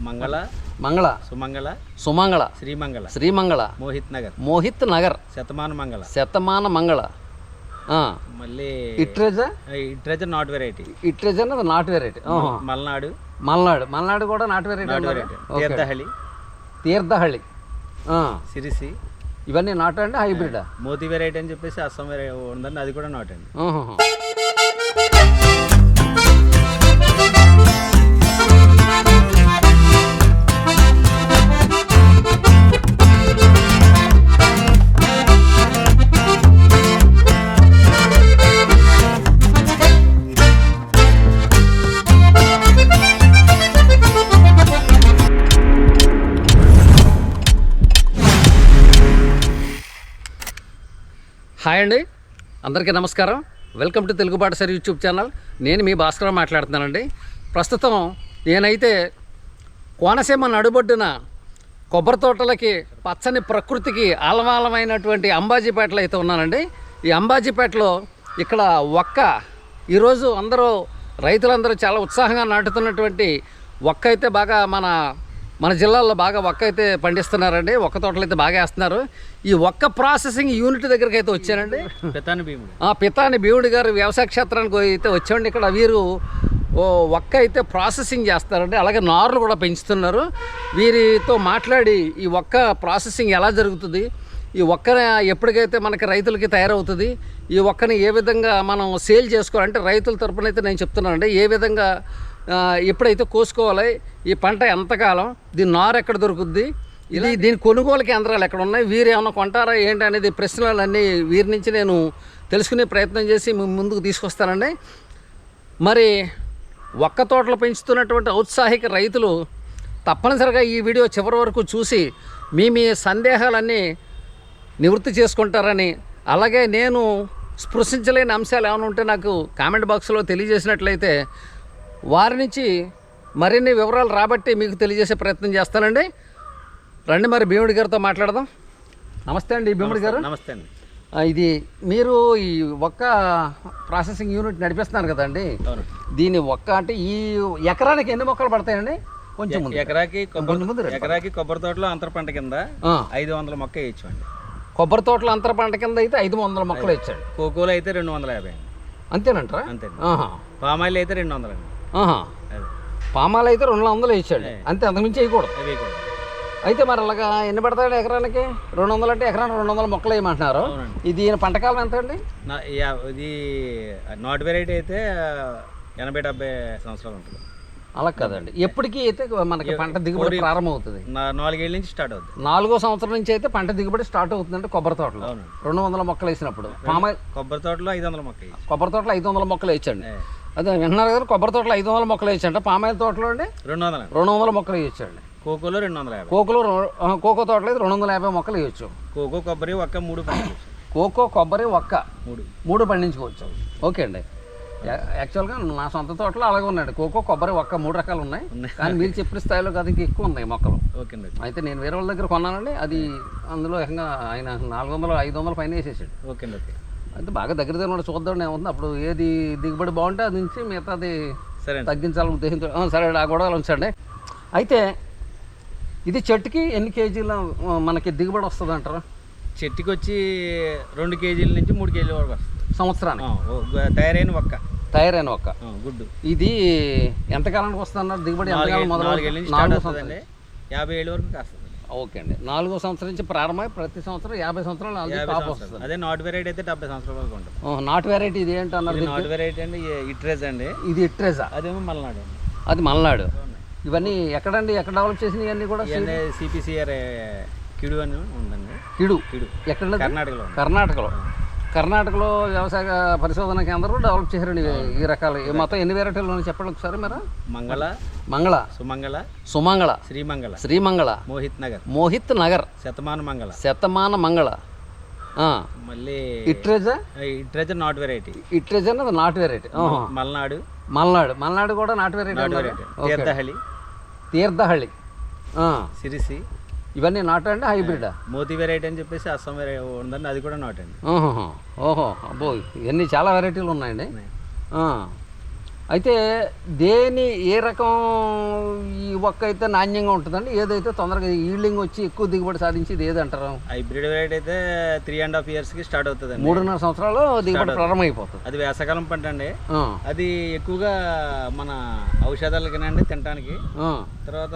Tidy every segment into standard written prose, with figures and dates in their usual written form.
మంగళ మంగళ సుమంగళ సుమంగళ శ్రీమంగళ శ్రీమంగళ మోహిత్ నగర్ శతమాన మంగళ మళ్ళీ ఇట్రేజ నాట్ వెరైటీ నాట్ వెరైటీ మల్నాడు కూడా నాట్ వెరైటీ తీర్థహళ్ళి సిరిసి ఇవన్నీ నాటు అండి హైబ్రిడ్ మోతి వెరైటీ అని చెప్పేసి అస్సాం వెరైటీ ఉందండి, అది కూడా నాట్ అండి. హాయ్ అండి, అందరికీ నమస్కారం. వెల్కమ్ టు తెలుగు బాట సార్ యూట్యూబ్ ఛానల్. నేను మీ భాస్కర్ మాట్లాడుతున్నానండి. ప్రస్తుతం నేనైతే కోనసీమ నడుబొడ్డున కొబ్బరి తోటలకి పచ్చని ప్రకృతికి ఆలవాలమైనటువంటి అంబాజీపేటలో అయితే ఉన్నానండి. ఈ అంబాజీపేటలో ఇక్కడ ఈరోజు రైతులందరూ చాలా ఉత్సాహంగా నాటుతున్నటువంటి అయితే బాగా మన జిల్లాలో బాగా అయితే పండిస్తున్నారండి. తోటలు అయితే బాగా వేస్తున్నారు. ఈ ప్రాసెసింగ్ యూనిట్ దగ్గరికి అయితే వచ్చానండి. పితాని భీముడి గారు వ్యవసాయ క్షేత్రానికి అయితే వచ్చామండి. ఇక్కడ వీరు అయితే ప్రాసెసింగ్ చేస్తారండి, అలాగే నార్లు కూడా పెంచుతున్నారు. వీరితో మాట్లాడి ఈ ప్రాసెసింగ్ ఎలా జరుగుతుంది, ఈ ఎప్పటికైతే మనకి రైతులకి తయారవుతుంది, ఈ ఏ విధంగా మనం సేల్ చేసుకోవాలంటే రైతుల తరపున అయితే నేను చెప్తున్నానండి. ఏ విధంగా ఎప్పుడైతే కోసుకోవాలి, ఈ పంట ఎంతకాలం, దీని నారు ఎక్కడ దొరుకుద్ది, దీని కొనుగోలు కేంద్రాలు ఎక్కడ ఉన్నాయి, వీరు ఏమైనా కొంటారా ఏంటి అనేది ప్రశ్నలన్నీ వీరి నుంచి నేను తెలుసుకునే ప్రయత్నం చేసి ముందుకు తీసుకొస్తానండి. మరి తోటలు పెంచుతున్నటువంటి ఔత్సాహిక రైతులు తప్పనిసరిగా ఈ వీడియో చివరి వరకు చూసి మీ సందేహాలన్నీ నివృత్తి చేసుకుంటారని, అలాగే నేను స్పృశించలేని అంశాలు ఏమైనా ఉంటే నాకు కామెంట్ బాక్స్లో తెలియజేసినట్లయితే వారి నుంచి మరిన్ని వివరాలు రాబట్టి మీకు తెలియజేసే ప్రయత్నం చేస్తానండి. రండి మరి భీముడి గారితో మాట్లాడదాం. నమస్తే అండి భీముడి గారు. నమస్తే అండి. ఇది మీరు ఈ ప్రాసెసింగ్ యూనిట్ నడిపిస్తున్నారు కదండి. దీని అంటే ఈ ఎకరానికి ఎన్ని మొక్కలు పడతాయండి? కొంచెం ఎకరాకి కొబ్బరి తోటలో అంతర పంట కింద 500 మొక్క వేయచ్చు అండి. కొబ్బరి తోటలో అంతర పంట కింద అయితే 500 మొక్కలు వేయచ్చండి. కోకోలో అయితే 250 అండి. అంతేనంటారా? అంతే. పామాయిల్ అయితే 200 అండి. పామాయిల్ అయితే 200 వేయచ్చండి, అంతే, అంతకుమించి వేయకూడదు. అయితే మరి అలాగా ఎన్ని పడతాయండి ఎకరానికి? 200 అంటే ఎకరానికి 200 మొక్కలు వేయమంటున్నారు. ఇది పంటకాలం ఎంత అండి? ఇది నాట్ వెరైటీ అయితే 80-70 సంవత్సరాలు ఉంటుంది. అలా కదండి, ఎప్పటికీ అయితే మనకి పంట దిగుబడి ప్రారంభం అవుతుంది? 4 ఏళ్ళ నుంచి స్టార్ట్ అవుతుంది. 4వ సంవత్సరం నుంచి అయితే పంట దిగుబడి స్టార్ట్ అవుతుందంటే కొబ్బరి తోటలో 200 మొక్కలు వేసినప్పుడు. కొబ్బరి తోటలో 500 మొక్కలు. కొబ్బరి తోటలో 500 మొక్కలు వేయచ్చండి. అదే విన్నారు కదా, కొబ్బరి తోటలో 500 మొక్కలు వేయచ్చంట. పామాయిల్ తోటలో అండి 200 మొక్కలు వేయచ్చండి. కోకోలో 250. కోకో తోటలో అయితే 250 మొక్కలు వేయచ్చు. కోకో కొబ్బరి ఒక్క 3 పండించుకోవచ్చు. కోకో కొబ్బరి ఒక్క 3 పండించుకోవచ్చు. ఓకే అండి. యాక్చువల్గా నా సొంత తోటలో అలాగే ఉన్నాయండి. కోకో కొబ్బరి ఒక్క 3 రకాలు ఉన్నాయి, కానీ మీరు చెప్పిన స్థాయిలో కదా ఇంకా ఎక్కువ ఉన్నాయి మొక్కలు. ఓకే అండి. అయితే నేను వేరే వాళ్ళ దగ్గర కొన్నానండి, అది అందులో ఏకంగా ఆయన 400-500 పైన వేసేసాడు. ఓకే అండి. ఓకే. అయితే బాగా దగ్గర చూద్దాం ఏముంది, అప్పుడు ఏది దిగుబడి బాగుంటే అది నుంచి మిగతాది తగ్గించాలని ఉద్దేశంతో. సరే, ఆ గొడవలు ఉంచండి. అయితే ఇది చెట్టుకి ఎన్ని కేజీల మనకి దిగుబడి వస్తుంది అంటారా? చెట్టుకి వచ్చి 2 కేజీల నుంచి 3 కేజీల వరకు వస్తుంది సంవత్సరానికి. తయారైన ఒక్క గుడ్డు. ఇది ఎంతకాలానికి వస్తుంది అన్నారు దిగుబడి? 4 ఏళ్ళ నుంచి 50 ఏళ్ళ వరకు కాస్తుంది. ఓకే అండి. 4వ సంవత్సరం నుంచి ప్రారంభమై ప్రతి సంవత్సరం 50 సంవత్సరాలు కాపు వస్తుంది. అదే నాట్ వెరైటీ అయితే 70 సంవత్సరాల వరకు ఉంటుంది. నాట్ వెరైటీ ఇది ఏంటన్నారు? నాట్ వెరైటీ అండి ఇట్రేజ్ అండి. ఇది ఇట్రేజా? అదేమో మల్నాడు. అది మల్నాడు. ఇవన్నీ ఎక్కడండి, ఎక్కడ డెవలప్ చేసినవి ఇవన్నీ కూడా? సిపిసిఆర్ కిడు అని ఉందండి. కిడు ఎక్కడ? కర్ణాటకలో వ్యవసాయ పరిశోధన కేంద్రం డెవలప్ చేశారండి ఈ రకాలు. మొత్తం ఎన్ని వెరైటీలు చెప్పండి ఒకసారి మీరు. మంగళ సుమంగళ శ్రీమంగళ మోహిత్ నగర్ శతమాన మంగళ మళ్ళీ ఇట్రేజ నాట్ వెరైటీ. నాట్ వెరైటీ. మల్నాడు కూడా నాట్ వెరైటీ. తీర్థహళ్ళి సిరిసి ఇవన్నీ నాటు అండి హైబ్రిడ్? మోతి వెరైటీ అని చెప్పేసి అస్సాం వెరైటీ ఉందండి, అది కూడా నాట్ అండి. ఓహో అబ్బో, ఇవన్నీ చాలా వెరైటీలు ఉన్నాయండి. అయితే ఏ రకం ఈ ఒక్క అయితే నాణ్యంగా ఉంటుందండి, ఏదైతే తొందరగా ఈల్డింగ్ వచ్చి ఎక్కువ దిగుబడి సాధించేది ఏది అంటారు? హైబ్రిడ్ వెరైటీ అయితే 3.5 years కి స్టార్ట్ అవుతుంది. 3.5 సంవత్సరాలు దిగుబడి ప్రారంభమైపోతుంది. అది వేసవకాలం పంట అండి. అది ఎక్కువగా మన ఔషధాలకినండి, తినడానికి, తర్వాత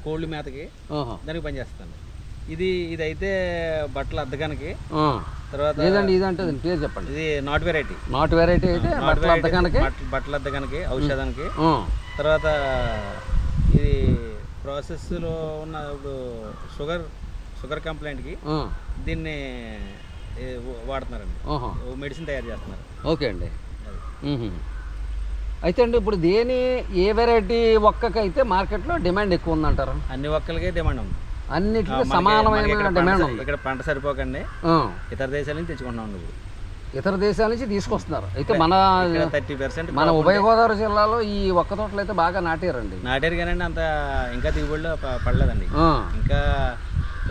కోళ్ళు మేతకి దానికి పనిచేస్తుంది. ఇదైతే బట్టల అద్దకానికి. తర్వాత ఇదంటే పేరు చెప్పండి. ఇది నాట్ వెరైటీ అయితే బట్టల అద్దకానికి, ఔషధానికి. తర్వాత ఇది ప్రాసెస్లో ఉన్న ఇప్పుడు షుగర్ కంప్లైంట్కి దీన్ని వాడుతున్నారండి, మెడిసిన్ తయారు చేస్తున్నారు. ఓకే అండి. అయితే అండి ఇప్పుడు ఏ వెరైటీ ఒక్కకైతే మార్కెట్లో డిమాండ్ ఎక్కువ ఉందంటారు? అన్ని ఒక్కలకే డిమాండ్ ఉంది, అన్నిటికీ సమానమైన డిమాండ్ ఉంది. ఇక్కడ పంట సరిపోకండి ఇతర దేశాల నుంచి తెచ్చుకుంటున్నాం. ఇతర దేశాల నుంచి తీసుకొస్తున్నారు. అయితే మన 30% మన ఉభయ గోదావరి జిల్లాలో ఈ ఒక్క తోటలు అయితే బాగా నాటారు కానండి, అంత ఇంకా దిగుబడిలో పడలేదండి. ఇంకా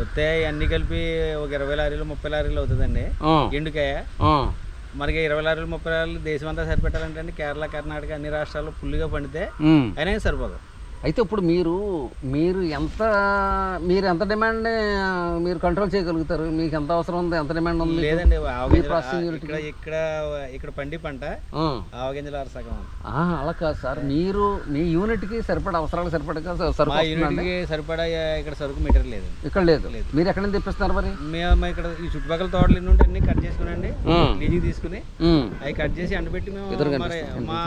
వస్తే అన్ని కలిపి ఒక 20 లారీలు 30 లారీలు అవుతుందండి ఎండుకాయ. మనకి 20 లారీలు 30 లారీలు దేశం అంతా సరిపెట్టాలంటే కేరళ, కర్ణాటక అన్ని రాష్ట్రాల్లో ఫుల్గా పండితే అయినా సరిపోదు. అయితే ఇప్పుడు మీరు ఎంత డిమాండ్ మీరు కంట్రోల్ చేయగలుగుతారు? మీకు ఎంత అవసరం ఉంది, ఎంత డిమాండ్ ఉంది? లేదండి, ఇక్కడ పండి పంట ఆవగింజలు సగం. అలా కాదు సార్, మీరు మీ యూనిట్కి సరిపడా అవసరాలకు సరిపడా ఇక్కడ సరుకు మీటర్ లేదు, ఇక్కడ లేదు. మీరు ఎక్కడ నుంచి తెప్పిస్తున్నారు మరి? మేము ఇక్కడ ఈ చుట్టుపక్కల తోటలు ఎన్ని ఉంటే అన్ని కట్ చేసుకునండి, లీజింగ్ తీసుకుని అవి కట్ చేసి ఎండబెట్టి మేము మా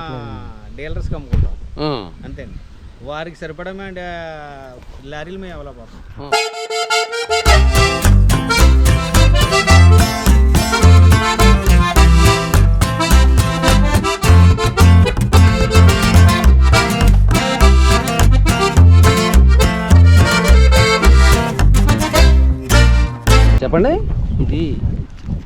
డీలర్స్కి అమ్ముకుంటాం అంతే అండి. వారికి సరిపడా లారీలు మేము అవైలబుల్. చెప్పండి. ఇది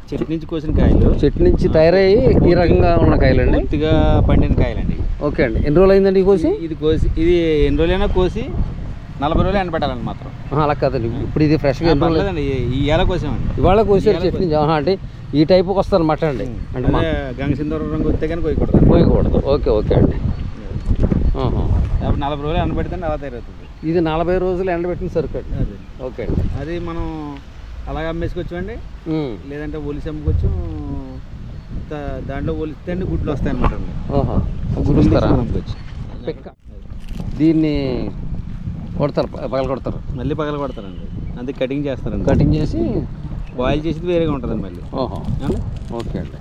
చెట్టు నుంచి కోసిన కాయలు, చెట్టు నుంచి తయారయ్యి ఈ రకంగా ఉన్న కాయలండి, పూర్తిగా పండిన కాయలండి. ఓకే అండి. ఎన్ని రోజులు అయిందండి కోసి? ఇది ఎన్ని రోజులైనా కోసి 40 రోజులు ఎండబెట్టాలండి మాత్రం. అలా కాదండి, ఇప్పుడు ఇది ఫ్రెష్గా ఇవాళ కోసామండి. ఇవాళ కోసారు చెట్టు నుంచి. అంటే ఈ టైపుకి వస్తారనమాట అండి. అంటే గంగసింధూరం రంగు వస్తే కానీ కోయకూడదు. ఓకే అండి. 40 రోజులు ఎండబెడితే అలా తయారవుతుంది. ఇది 40 రోజులు ఎండబెట్టిన సరుకు అండి. అది ఓకే అండి. అది మనం అలాగే అమ్మేసుకోవచ్చండి, లేదంటే ఒలిసి అమ్ముకోవచ్చు. దాంట్లో ఒలిస్తే గుడ్లు వస్తాయి అనమాట. అమ్ముకోవచ్చు. దీన్ని పగల కొడతారు, మళ్ళీ పగల కొడతారండి. అందుకే కటింగ్ చేస్తారండి. కటింగ్ చేసి బాయిల్ చేసి వేరేగా ఉంటుందండి మళ్ళీ. ఓకే అండి.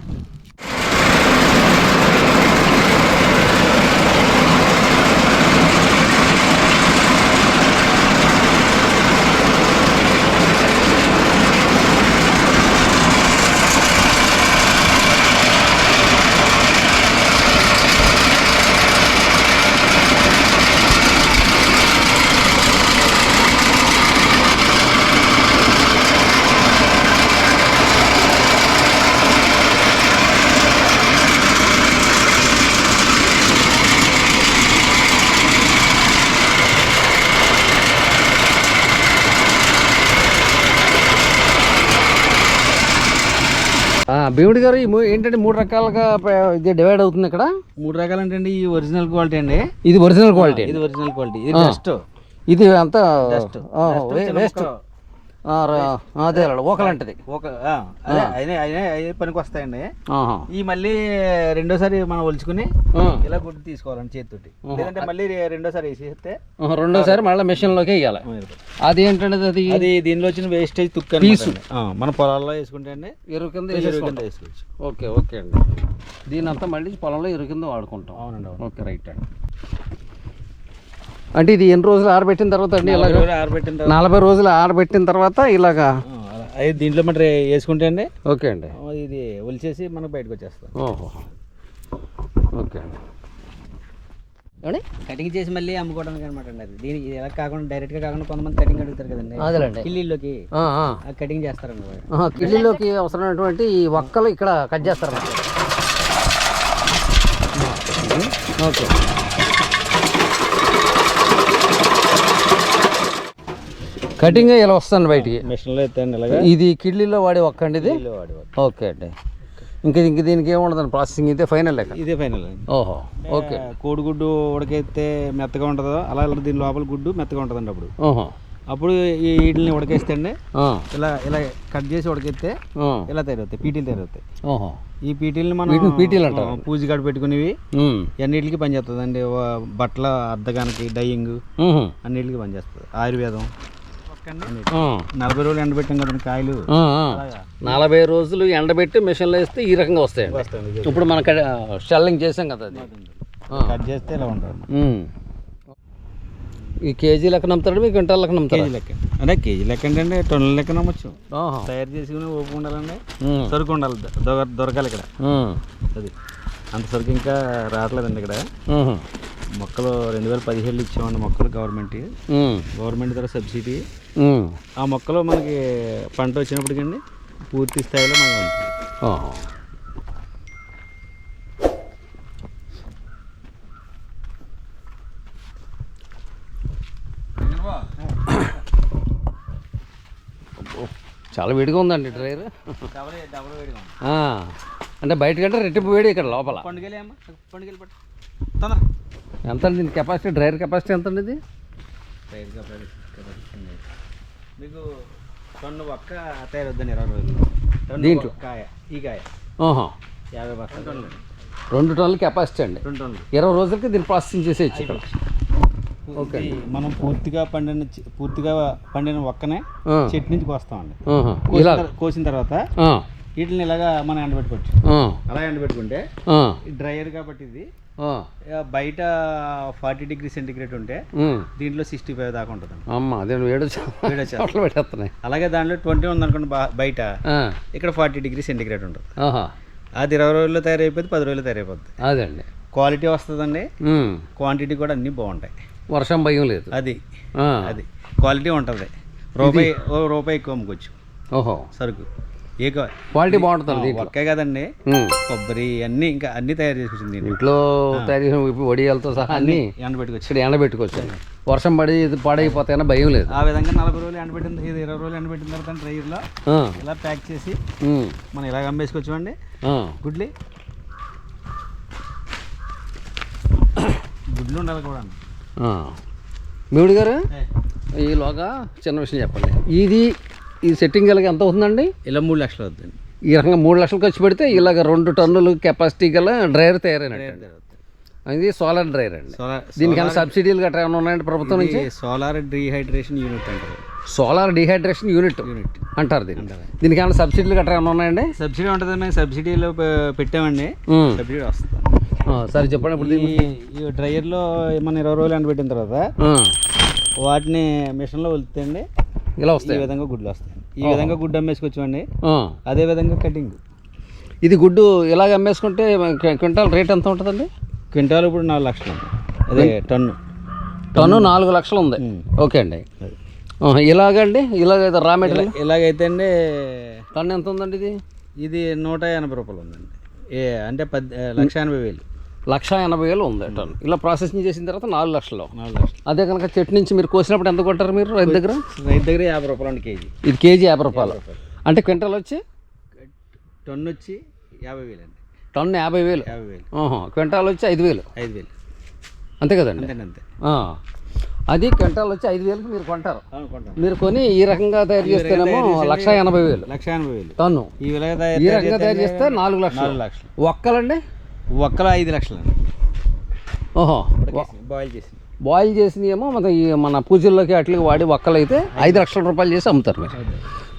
భీముడి గారు ఏంటంటే 3 రకాలుగా ఇది డివైడ్ అవుతుంది ఇక్కడ. 3 రకాలు అంటే ఈ ఒరిజినల్ క్వాలిటీ అండి. ఇది ఒరిజినల్ క్వాలిటీ, ఇది ఒరిజినల్ క్వాలిటీ. ఇది డస్ట్, ఇది అంతా వేస్ట్. అదే ఓకలంటది, పనికి వస్తాయండి. ఈ మళ్ళీ రెండోసారి మనం ఒలుచుకుని ఇలా గుడ్డు తీసుకోవాలండి చేతితోటి, లేదంటే మళ్ళీ రెండోసారి వేసేస్తే రెండోసారి మళ్ళీ మెషిన్ లోకి వేయాలి. అది ఏంటంటే అది దీనిలో వచ్చిన వేస్టేజ్ తుక్క పీసు మన పొలాల్లో వేసుకుంటే అండి ఎరువు కింద వేసుకోవచ్చు. ఓకే అండి. దీని అంతా మళ్ళీ పొలంలో ఎరువు కింద వాడుకుంటాం. అవునండి. ఓకే రైట్ అండి. అంటే ఇది ఎన్ని రోజులు ఆరబెట్టిన తర్వాత అండి? 40 రోజులు ఆరబెట్టిన తర్వాత ఇలాగా దీంట్లో మరి వేసుకుంటే అండి. ఓకే అండి. ఇది ఒలిచేసి మనకు బయటకు వచ్చేస్తాం. ఓకే అండి. కటింగ్ చేసి మళ్ళీ అమ్ముకోవడానికి అనమాట అండి. అది దీనికి ఎలా కాకుండా డైరెక్ట్ గా కాకుండా కొంతమంది కటింగ్ అడుగుతారు కదండి, అదేనండి. కిల్లీలోకి కటింగ్ చేస్తారండి. కిల్లీలోకి అవసరమైనటువంటి ఈ ఒక్కలు ఇక్కడ కట్ చేస్తారన్నమాట. ఓకే. కటింగ్ ఇలా వస్తాను బయటికి మిషన్లో ఎత్తాను. ఇలాగా ఇది కిడ్లీలో వాడే ఒక్క అండి ఇది. ఓకే అండి. ఇంక దీనికి ఏముండదండి ప్రాసెసింగ్ ఇదే ఫైనల్ లెక్క. ఇదే ఫైనల్ అండి. ఓహో, ఓకే. కోడిగుడ్డు ఉడకేస్తే మెత్తగా ఉంటుందో అలా దీని లోపల గుడ్డు మెత్తగా ఉంటుందండి. ఓహో, అప్పుడు ఈ వీటిని ఉడకేస్తే అండి ఇలా ఇలా కట్ చేసి ఉడకేస్తే ఇలా తయారవుతాయి, పీటీలు తయారవుతాయి. ఓహో, ఈ పీటీలని మనం పీటీలు అంటారు. పూజ కాడ పెట్టుకునేవి అన్నిటికి పనిచేస్తుంది అండి. బట్టల అద్దగానికి, డైయింగ్ అన్నిటికి పనిచేస్తుంది. ఆయుర్వేదం 40 రోజులు ఎండబెట్టాం కదండి కాయలు. 40 రోజులు ఎండబెట్టి మిషన్లో వేస్తే ఈ రకంగా వస్తాయండి. ఇప్పుడు మనం షెల్లింగ్ చేసాం కదా, అది కట్ చేస్తే ఇలా ఉంటుంది. ఈ కేజీ లెక్క నమ్ముతాడు, మీకు క్వింటాల్ లెక్క నమ్ముతాడు? కేజీ లెక్క అంటే కేజీ లెక్క అంటే టన్నుల లెక్క నమ్మచ్చు. తయారు చేసుకుని ఓపిక ఉండాలండి, సరుకు ఉండాలి, దొరకాలి ఇక్కడ. అది అంత సరుకు ఇంకా రావట్లేదండి ఇక్కడ. మొక్కలు 2017 ఇచ్చామండి మొక్కలు గవర్నమెంట్ ద్వారా సబ్సిడీ. ఆ మొక్కలు మనకి పంట వచ్చినప్పటికండి పూర్తి స్థాయిలో మనకి ఉంటుంది. చాలా వేడిగా ఉందండి డ్రైవర్. అంటే బయటకంటే రెట్టింపు వేడి ఇక్కడ లోపల. ఎంత అండి దీని కెపాసిటీ, డ్రైవర్ కెపాసిటీ ఎంత అండి ఇది? డ్రైవర్ కెపాసిటీ మీకు టన్ను ఒక్క తయారవుద్దండి 20 రోజులు. దీంట్లో కాయ, ఈ కాయ 50 బస్తాలు టన్నులు, 2 టన్నుల కెపాసిటీ అండి. 2 టన్నులు 20 రోజులకి దీన్ని ప్రాసెసింగ్ చేసేయచ్చు ఇక్కడ. ఓకే, మనం పూర్తిగా పండిన ఒక్కనే చెట్టు నుంచి కోస్తామండి. కోసిన తర్వాత వీటిని ఇలాగా మనం ఎండబెట్టుకోవచ్చు. అలా ఎండబెట్టుకుంటే డ్రైయర్ కాబట్టి ఇది బయట 40 డిగ్రీ సెంటిగ్రేడ్ ఉంటే దీంట్లో 65 దాకా ఉంటుంది. అలాగే దాంట్లో 20 ఉందనుకోండి బయట, ఇక్కడ 40 డిగ్రీ సెంటిగ్రేడ్ ఉంటుంది. అది 20 రోజుల్లో తయారైపోతుంది, 10 రోజుల్లో తయారైపోతుంది. అదండి క్వాలిటీ వస్తుందండి, క్వాంటిటీ కూడా అన్నీ బాగుంటాయి. వర్షం భయం లేదు. అది క్వాలిటీ ఉంటుంది. రూపాయి ఎక్కువ అమ్ముకోవచ్చు. ఓహో, సరుకు ఏ క్వాలిటీ బాగుంటుంది. ఒక్కే కదండి, కొబ్బరి అన్నీ ఇంకా అన్నీ తయారు చేసుకొచ్చింది. ఇంట్లో తయారు చేసిన వడియాలతో సహా అన్నీ ఎండబెట్టుకోవచ్చు. వర్షం పడి పాడైపోతాయన్న భయం లేదు. ఆ విధంగా 40 రోజులు ఎండబెట్టింది, 20 రోజులు ఎండబెట్టిన తర్వాత డ్రైవర్లో ఇలా ప్యాక్ చేసి మనం ఇలాగ అమ్మేసుకోవచ్చు అండి. గుడ్లు ఉండాలి కూడా. మీవుడి గారు, ఈలోగా చిన్న విషయం చెప్పండి. ఈ సెట్టింగ్ ఇలాగ ఎంత అవుతుందండి? ఇలా 3 లక్షలు అవుతుంది. ఈ రకంగా 3 లక్షలు ఖర్చు పెడితే ఇలాగ 2 టన్నులు కెపాసిటీ గల డ్రైవర్ తయారైనట్టు. ఇది సోలార్ డ్రైవర్ అండి. దీనికైనా సబ్సిడీలు గట్రా ఏమైనా ఉన్నాయండి ప్రభుత్వం నుంచి? సోలార్ డీహైడ్రేషన్ యూనిట్ అంటారు. సోలార్ డీహైడ్రేషన్ యూనిట్ అంటారు దీనికి ఏమైనా సబ్సిడీలు గట్రా ఏమైనా ఉన్నాయండి? సబ్సిడీ ఉంటుంది, మేము సబ్సిడీలో పెట్టామండి. సబ్సిడీ వస్తుంది. సరే చెప్పండి. ఇప్పుడు ఈ డ్రైయర్లో మనం 20 రోజులు ఎండబెట్టిన తర్వాత వాటిని మిషన్లో వలుపుతాయండి. ఇలా వస్తాయి, ఈ విధంగా గుడ్లు వస్తాయి. ఈ విధంగా గుడ్డు అమ్మేసుకోవచ్చండి. అదే విధంగా కటింగ్. ఇది గుడ్డు ఇలాగ అమ్మేసుకుంటే క్వింటాల్ రేట్ ఎంత ఉంటుందండి? క్వింటాల్ ఇప్పుడు 4 లక్షలు. అదే టన్ను 4 లక్షలు ఉంది. ఓకే అండి. ఇలాగండి, ఇలాగైతే రా మెటీరియల్ ఇలాగైతే అండి టన్ను ఎంత ఉందండి? ఇది 180 రూపాయలు ఉందండి. అంటే 1,80,000. 1,80,000 ఉంది టన్ను. ఇలా ప్రాసెసింగ్ చేసిన తర్వాత 4 లక్షలు. అదే కనుక చెట్టు నుంచి మీరు కోసినప్పుడు ఎంత కొట్టారు మీరు రైతు దగ్గర? 50 రూపాయలు అండి కేజీ. ఇది కేజీ 50 రూపాయలు. అంటే క్వింటాల్ వచ్చి టన్ను వచ్చి 50,000 అండి. టన్ను 50,000. క్వింటాల్ వచ్చి 5,000. అంతే కదండి? అంతే. అది క్వింటాల్ వచ్చి 5,000కి మీరు కొంటారు. మీరు కొని ఈ రకంగా తయారు చేస్తేనేమో 1,80,000 టన్ను. ఈ రకంగా తయారు చేస్తే 4 లక్షలు. ఒక్కలండి? ఒక్కలు 5 లక్షలు అండి. ఓహో, బాయిల్ చేసినేమో మన పూజల్లోకి అట్లకి వాడి ఒక్కలు అయితే 5 లక్షల రూపాయలు చేసి అమ్ముతారు మీరు.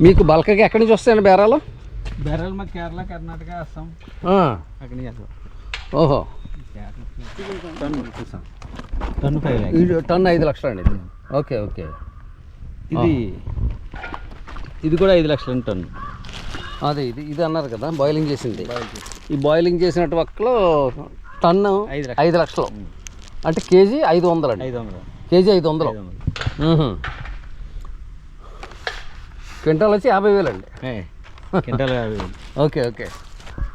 మీకు బల్కగా ఎక్కడి నుంచి వస్తాయండి బేరాలు? మాకు కేరళ, కర్ణాటక, అస్సాం అక్కడి నుంచి. ఓహో, టన్ను 5 లక్షలు అండి. Okay okay. ఇది కూడా 5 లక్షలు అండి టన్ను. అదే ఇది అన్నారు కదా బాయిలింగ్ చేసింది. ఈ బాయిలింగ్ చేసినట్టు ఒక్కలో టన్ను 5 లక్షలు. అంటే కేజీ 500 అండి. కేజీ 500. క్వింటాల్ వచ్చి 50,000 అండి. Okay okay.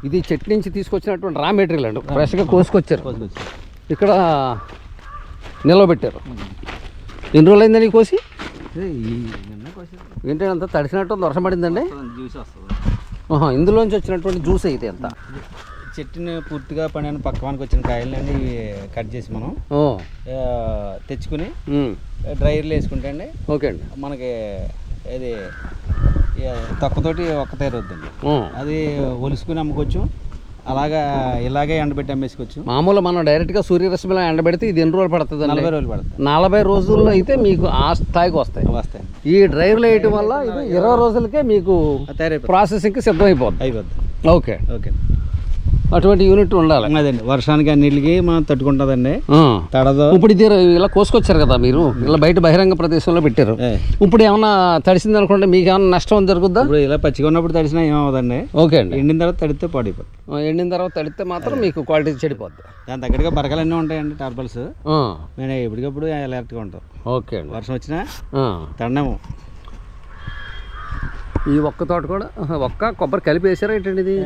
ఇది చెట్టు నుంచి తీసుకొచ్చినటువంటి రా మెటీరియల్ అండి. ఫ్రెష్గా కోసుకొచ్చారు, ఇక్కడ నిలవబెట్టారు. ఎన్ని రోజులు అయిందండి కోసి? ఏంటంటే అంత తడిసినట్టు వర్షం పడిందండి. ఇందులోంచి వచ్చినటువంటి జ్యూస్ అయితే ఎంత? చెట్టుని పూర్తిగా పండిన పక్కవానికి వచ్చిన కాయలన్నీ కట్ చేసి మనం తెచ్చుకుని డ్రైయర్లో వేసుకుంటే అండి ఓకే అండి మనకి ఇది తొక్కతోటి ఒక్క తయారవుద్దండి. అది ఒలుసుకుని అమ్ముకోవచ్చు, అలాగా ఇలాగే ఎండబెట్టి అమ్మేసుకోవచ్చు. మామూలు మనం డైరెక్ట్గా సూర్యరశ్మిలో ఎండబెడితే ఇది ఎన్ని రోజులు పడుతుంది? 40 రోజులు పడుతుంది. 40 రోజుల్లో అయితే మీకు ఆ స్థాయికి వస్తాయి. ఈ డ్రైవర్లో వేయటం వల్ల ఇది 20 రోజులకే మీకు ప్రాసెసింగ్కి సిద్ధమైపోద్ది. ఓకే ఓకే, అటువంటి యూనిట్ ఉండాలి. అదండి వర్షానికి అన్నిటికి మనం తట్టుకుంటుందండి, తడదు. ఇప్పుడు ఇది ఇలా కోసుకొచ్చారు కదా మీరు, ఇలా బయట బహిరంగ ప్రదేశంలో పెట్టారు. ఇప్పుడు ఏమన్నా తడిసింది అనుకోండి, మీకు ఏమన్నా నష్టం జరుగుద్దా? ఇప్పుడు ఇలా పచ్చిగా ఉన్నప్పుడు తడిసినా ఏమవుదండి. ఓకే అండి. ఎండిన తర్వాత తడితే పాడైపోతుంది. ఎండిన తర్వాత తడితే మాత్రం మీకు క్వాలిటీ చెడిపోద్ది. దాని దగ్గరగా బరకలన్నీ ఉంటాయండి, టార్బల్స్. మేము ఎప్పటికప్పుడు అలర్ట్గా ఉంటాం. ఓకే అండి. వర్షం వచ్చినా తడినాము. ఈ ఒక్క తోట కూడా ఒక్క కొబ్బరి కలిపి వేసారా ఏంటండి? ఇది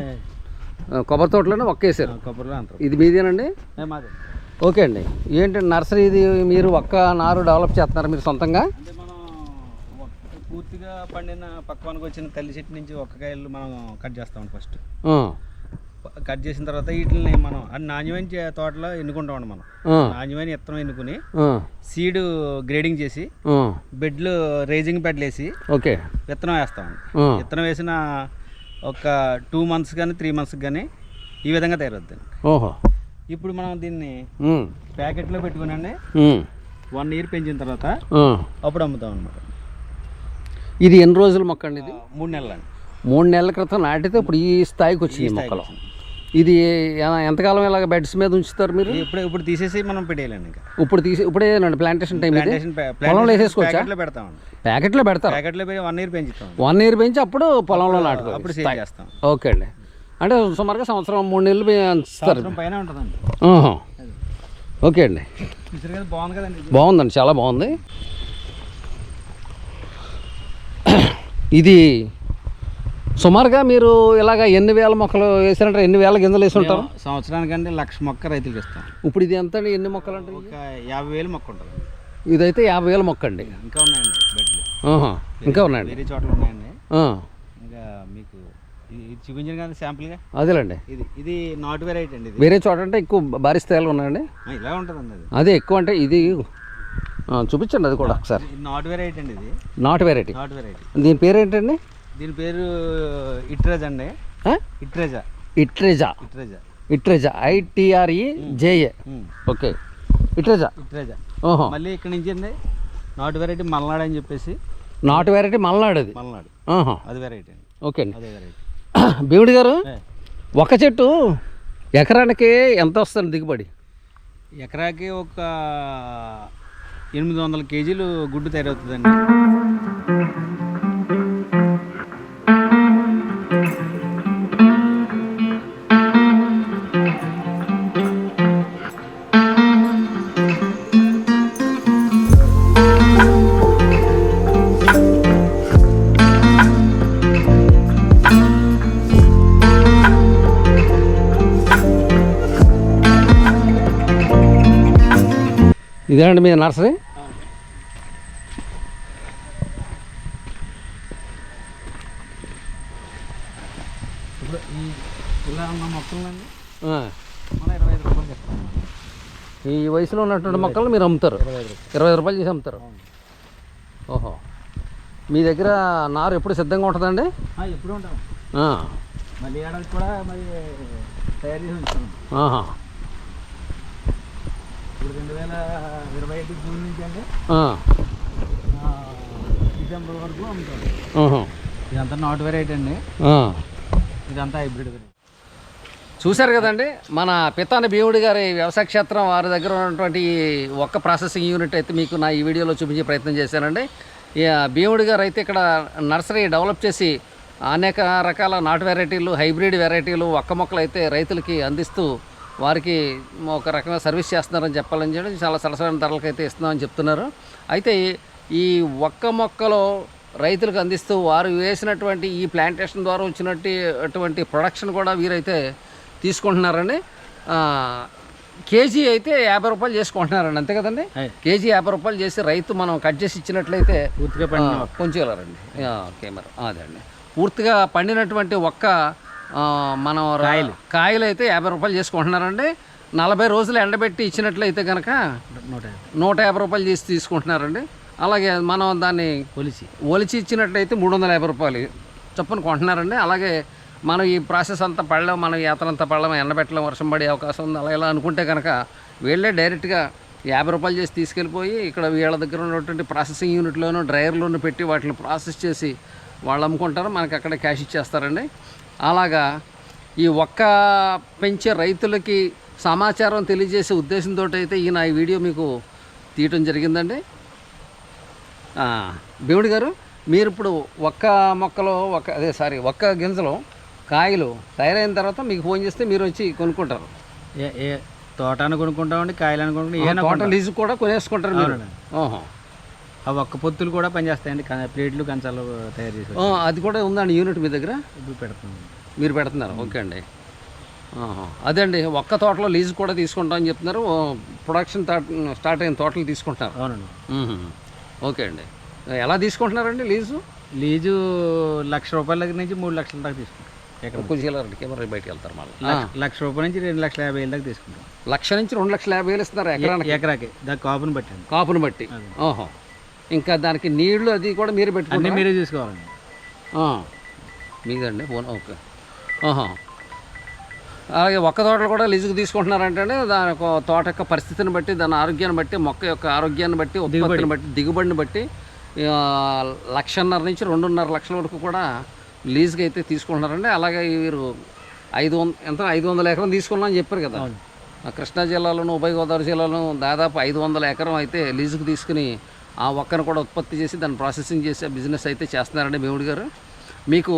కొబ్బరి తోటలోనే ఒక్కేసారు. కొబ్బరిలో అంటారు. ఇది మీదేనండి? మాది. ఓకే అండి. ఏంటండి నర్సరీ ఇది మీరు ఒక్క నారు డెవలప్ చేస్తున్నారు మీరు సొంతంగా? అంటే మనం పూర్తిగా పండిన పక్కవానికి వచ్చిన తల్లి చెట్టు నుంచి ఒక్క కాయలు మనం కట్ చేస్తాం. ఫస్ట్ కట్ చేసిన తర్వాత వీటిని మనం నాణ్యమైన తోటలో ఎన్నుకుంటామండి. మనం నాణ్యమైన విత్తనం ఎన్నుకుని సీడ్ గ్రేడింగ్ చేసి బెడ్లు రేజింగ్ బెడ్లు వేసి ఓకే విత్తనం వేస్తామండి. విత్తనం వేసిన ఒక 2 months కానీ 3 months కానీ ఈ విధంగా తయారవుతుంది. ఇప్పుడు మనం దీన్ని ప్యాకెట్లో పెట్టుకునండి 1 year పెంచిన తర్వాత అప్పుడు అమ్ముతాం అనమాట. ఇది ఎన్ని రోజుల మొక్క అండి? ఇది 3 నెలలు అండి. 3 నెలల క్రితం నాటితే ఇప్పుడు ఈ స్థాయికి వచ్చింది మొక్కలు. ఇది ఎంతకాలం ఇలాగ బెడ్స్ మీద ఉంచుతారు మీరు? ఇప్పుడు తీసేసి మనం పెట్టేయాలండి. ఇంకా ఇప్పుడే ప్లాంటేషన్ టైం పొలంలో వేసేసుకోవచ్చా? పెడతామండి. ప్యాకెట్లో పెడతారు. ప్యాకెట్లో 1 year పెంచుతాం. 1 year పెంచి అప్పుడు పొలంలో నాటుకో అప్పుడు సేల్ చేస్తాం. ఓకే అండి. అంటే సుమారుగా సంవత్సరం 3 నెలలు పెంచుతారు పైన ఉంటుందండి. ఓకే అండి. బాగుంది కదండి? బాగుందండి, చాలా బాగుంది. ఇది సుమారుగా మీరు ఇలాగ ఎన్ని వేల మొక్కలు వేసారంటారు? ఎన్ని వేల గింజలు వేసి ఉంటారు? సంవత్సరానికంటే 1,00,000 మొక్క రైతులకు ఇస్తాం. ఇప్పుడు ఇది ఎంత అండి? ఎన్ని మొక్కలు అంటే? ఒక 50,000 మొక్క ఉంటుంది. ఇదైతే 50,000 మొక్క అండి. ఇంకా ఉన్నాయండి బెడ్లు. ఇంకా ఉన్నాయండి, వేరే చోట్ల ఉన్నాయండి. ఇంకా మీకు ఇది చూపించాను కదా శాంపుల్గా. అదేలేండి. ఇది నాట్ వెరైటీ అండి. వేరే చోట అంటే ఎక్కువ భారీ స్థాయిలో ఉన్నాయండి. ఇలా ఉంటుందండి అది. అదే ఎక్కువ అంటే ఇది చూపించండి అది కూడా ఒకసారి. నాట్ వెరైటీ అండి. ఇది నాట్ వెరైటీ. నాట్ వెరైటీ. దీని పేరు ఏంటండి? దీని పేరు ఇట్రేజా అండి. ఇట్రేజా. ఇట్రేజా. ఇట్రేజా. ఇట్రేజా ITREJA. ఓకే, ఇట్రేజా. ఇట్రేజా. మళ్ళీ ఇక్కడ నుంచి అండి నాట్ వెరైటీ మల్నాడు అని చెప్పేసి. Not variety Malnadu. అది మల్నాడు. అది వెరైటీ అండి. ఓకే అండి. అదే వెరైటీ. భీముడి గారు, ఒక చెట్టు ఎకరానికి ఎంత వస్తుంది దిగుబడి? ఎకరాకి ఒక 800 kgs గుడ్డు తయారవుతుందండి. ఇదేనండి మీ నర్సరీ? ఇప్పుడు ఇలా ఉన్న మొక్కలండి మనం 25 రూపాయలు చెప్తాం. ఈ వయసులో ఉన్నటువంటి మొక్కలు మీరు అమ్ముతారు? 25 రూపాయలు చేసి అమ్ముతారు. ఓహో, మీ దగ్గర నారు ఎప్పుడు సిద్ధంగా ఉంటుందండి? ఎప్పుడు ఉంటాం. మళ్ళీ ఏడాది కూడా మరి తయారు చేసి ఉంచుతాం. ఇప్పుడు 2025 జూన్ నుంచి అండి డిసెంబర్ వరకు అమ్ముతాం. ఇదంతా నాట్ వెరైటీ అండి. ఇదంతా హైబ్రిడ్ వెరైటీ. చూశారు కదండి, మన పితాని భీముడి గారి వ్యవసాయ క్షేత్రం వారి దగ్గర ఉన్నటువంటి ఒక్క ప్రాసెసింగ్ యూనిట్ అయితే మీకు నా ఈ వీడియోలో చూపించే ప్రయత్నం చేశానండి. భీముడి గారు అయితే ఇక్కడ నర్సరీ డెవలప్ చేసి అనేక రకాల నాటు వెరైటీలు, హైబ్రిడ్ వెరైటీలు, ఒక్క మొక్కలు అయితే రైతులకి అందిస్తూ వారికి ఒక రకమైన సర్వీస్ చేస్తున్నారని చెప్పాలని చెప్పి చాలా సరసమైన ధరలకు అయితే ఇస్తున్నామని చెప్తున్నారు. అయితే ఈ ఒక్క మొక్కలో రైతులకు అందిస్తూ వారు వేసినటువంటి ఈ ప్లాంటేషన్ ద్వారా వచ్చినటువంటి ప్రొడక్షన్ కూడా వీరైతే తీసుకుంటున్నారండి. కేజీ అయితే 50 రూపాయలు చేసుకుంటున్నారండి, అంతే కదండి? కేజీ 50 రూపాయలు చేసి రైతు మనం కట్ చేసి ఇచ్చినట్లయితే పూర్తిగా పొంచేయాలండి కెమెరా. అదే అండి. పూర్తిగా పండినటువంటి ఒక్క మనం కాయలు అయితే 50 రూపాయలు చేసుకుంటున్నారండి. 40 రోజులు ఎండబెట్టి ఇచ్చినట్లయితే కనుక 150 రూపాయలు చేసి తీసుకుంటున్నారండి. అలాగే మనం దాన్ని ఒలిచి ఇచ్చినట్లయితే 350 రూపాయలు చొప్పున కొంటున్నారండి. అలాగే మనం ఈ ప్రాసెస్ అంతా పడలేం, మనం యాత్రంతా పడలేం, ఎండబెట్టలేం, వర్షం పడే అవకాశం ఉంది, అలా ఇలా అనుకుంటే కనుక వీళ్ళే డైరెక్ట్గా 50 రూపాయలు చేసి తీసుకెళ్ళిపోయి ఇక్కడ వీళ్ళ దగ్గర ఉన్నటువంటి ప్రాసెసింగ్ యూనిట్లోనూ డ్రైవర్లోనూ పెట్టి వాటిని ప్రాసెస్ చేసి వాళ్ళు అమ్ముకుంటారు, మనకి అక్కడ క్యాష్ ఇచ్చేస్తారండి. అలాగా ఈ ఒక్క పెంచే రైతులకి సమాచారం తెలియజేసే ఉద్దేశంతో అయితే ఈ వీడియో మీకు తీయటం జరిగిందండి. భీముడి గారు, మీరు ఇప్పుడు ఒక్క గింజలో కాయలు తయారైన తర్వాత మీకు ఫోన్ చేస్తే మీరు వచ్చి కొనుక్కుంటారు. ఏ తోటను కొనుక్కుంటామండి, కాయలు అనుకుంటాం, తోట లీజు కూడా కొనేసుకుంటారు మీరు. ఆ ఒక్క పొత్తులు కూడా పనిచేస్తాయండి, ప్లేట్లు కంచాలు తయారు చేసి. అది కూడా ఉందండి యూనిట్ మీ దగ్గర? ఇప్పుడు పెడుతున్నాం. మీరు పెడుతున్నారు, ఓకే అండి. అదే అండి, ఒక్క తోటలో లీజు కూడా తీసుకుంటామని చెప్తున్నారు. ప్రొడక్షన్ స్టార్ట్ అయిన తోటలు తీసుకుంటున్నారు. అవునండి. ఓకే అండి. ఎలా తీసుకుంటున్నారండి లీజు? లీజు 1,00,000 రూపాయల దగ్గర నుంచి 3 లక్షల దాకా తీసుకుంటాం. కొంచెం కెమెరా బయటకు వెళ్తారు మళ్ళీ. 1,00,000 రూపాయల నుంచి 2,50,000 దాకా తీసుకుంటాం. 1,00,000 నుంచి 2,50,000 ఇస్తున్నారు ఎకరాకి. దాని కాపును బట్టి. ఓహో, ఇంకా దానికి నీళ్లు అది కూడా మీరు పెట్టుకుంటే మీరే చూసుకోవాలండి. మీదండి ఫోన్. ఓకే. అలాగే ఒక్క తోటలు కూడా లీజుకు తీసుకుంటున్నారంటే దాని తోట యొక్క పరిస్థితిని బట్టి, దాని ఆరోగ్యాన్ని బట్టి, మొక్క యొక్క ఆరోగ్యాన్ని బట్టి, ఉత్పత్తిని బట్టి, దిగుబడిని బట్టి 1,50,000 నుంచి 2.5 లక్షల వరకు కూడా లీజుకి అయితే తీసుకుంటున్నారండి. అలాగే వీరు 500 ఎకరం తీసుకున్నామని చెప్పారు కదా. కృష్ణా జిల్లాలోను, ఉభయ గోదావరి జిల్లాలోను దాదాపు 500 ఎకరం అయితే లీజుకు తీసుకుని ఆ ఒక్కను కూడా ఉత్పత్తి చేసి దాన్ని ప్రాసెసింగ్ చేసే బిజినెస్ అయితే చేస్తున్నారండి భీముడి గారు. మీకు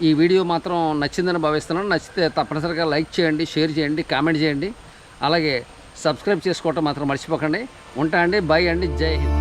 ఈ వీడియో మాత్రం నచ్చిందని భావిస్తున్నాను. నచ్చితే తప్పనిసరిగా లైక్ చేయండి, షేర్ చేయండి, కామెంట్ చేయండి. అలాగే సబ్స్క్రైబ్ చేసుకోవటం మాత్రం మర్చిపోకండి. ఉంటా అండి, బై అండి, జై హింద్.